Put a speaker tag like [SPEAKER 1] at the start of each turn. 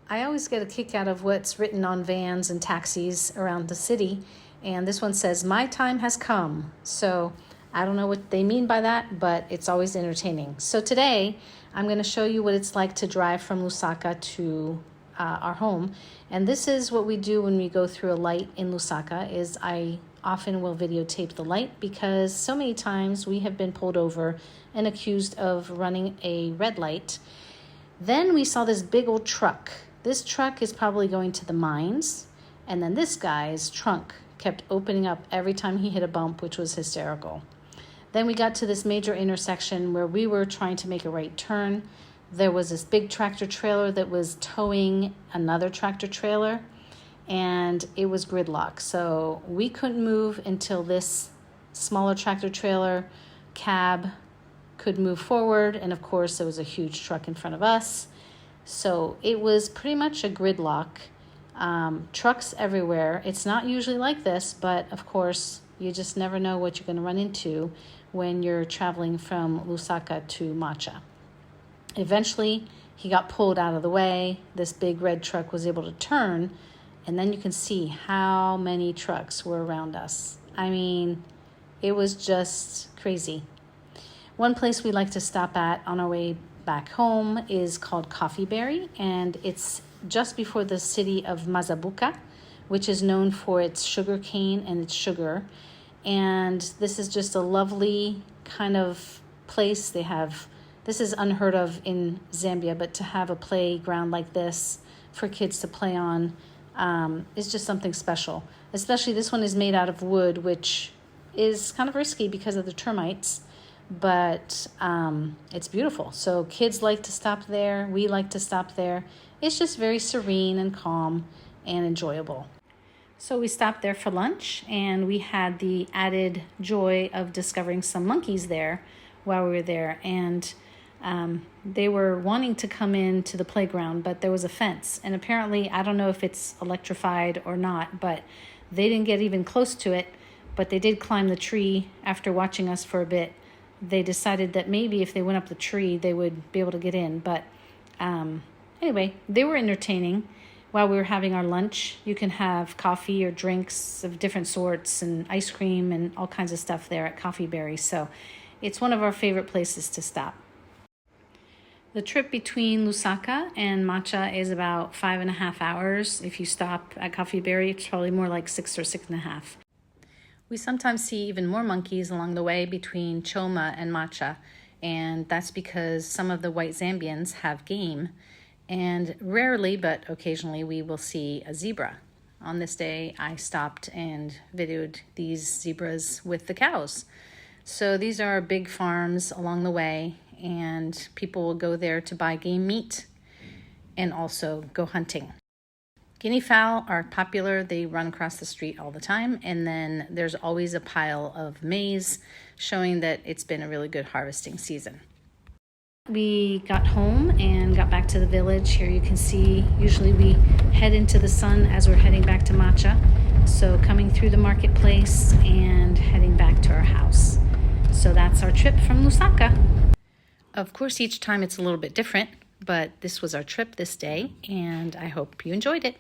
[SPEAKER 1] I always get a kick out of what's written on vans and taxis around the city, and this one says, "My time has come." So I don't know what they mean by that, but it's always entertaining. So today I'm going to show you what it's like to drive from Lusaka to our home. And this is what we do when we go through a light in Lusaka, is I often will videotape the light because so many times we have been pulled over and accused of running a red light. Then we saw this big old truck. This truck is probably going to the mines. And then this guy's trunk kept opening up every time he hit a bump, which was hysterical. Then we got to this major intersection where we were trying to make a right turn. There was this big tractor trailer that was towing another tractor trailer, and it was gridlock. So we couldn't move until this smaller tractor trailer cab could move forward. And of course, there was a huge truck in front of us. So it was pretty much a gridlock. Trucks everywhere. It's not usually like this, but of course, you just never know what you're going to run into when you're traveling from Lusaka to Macha. Eventually, he got pulled out of the way. This big red truck was able to turn, and then you can see how many trucks were around us. I mean, it was just crazy. One place we like to stop at on our way back home is called Coffee Berry, and it's just before the city of Mazabuka, which is known for its sugar cane and its sugar. And this is just a lovely kind of place. This is unheard of in Zambia, but to have a playground like this for kids to play on is just something special. Especially this one is made out of wood, which is kind of risky because of the termites. But it's beautiful. So kids like to stop there. We like to stop there. It's just very serene and calm and enjoyable. So we stopped there for lunch, and we had the added joy of discovering some monkeys there while we were there. And they were wanting to come into the playground, but there was a fence. And apparently, I don't know if it's electrified or not, but they didn't get even close to it. But they did climb the tree after watching us for a bit. They decided that maybe if they went up the tree, they would be able to get in. But anyway, they were entertaining. While we were having our lunch, you can have coffee or drinks of different sorts and ice cream and all kinds of stuff there at Coffee Berry. So it's one of our favorite places to stop. The trip between Lusaka and Macha is about 5.5 hours. If you stop at Coffee Berry, it's probably more like 6 or 6.5. We sometimes see even more monkeys along the way between Choma and Macha, and that's because some of the white Zambians have game, and rarely, but occasionally, we will see a zebra. On this day, I stopped and videoed these zebras with the cows. So these are big farms along the way, and people will go there to buy game meat and also go hunting. Guinea fowl are popular. They run across the street all the time. And then there's always a pile of maize showing that it's been a really good harvesting season. We got home and got back to the village. Here you can see, usually we head into the sun as we're heading back to Macha. So coming through the marketplace and heading back to our house. So that's our trip from Lusaka. Of course, each time it's a little bit different, but this was our trip this day, and I hope you enjoyed it.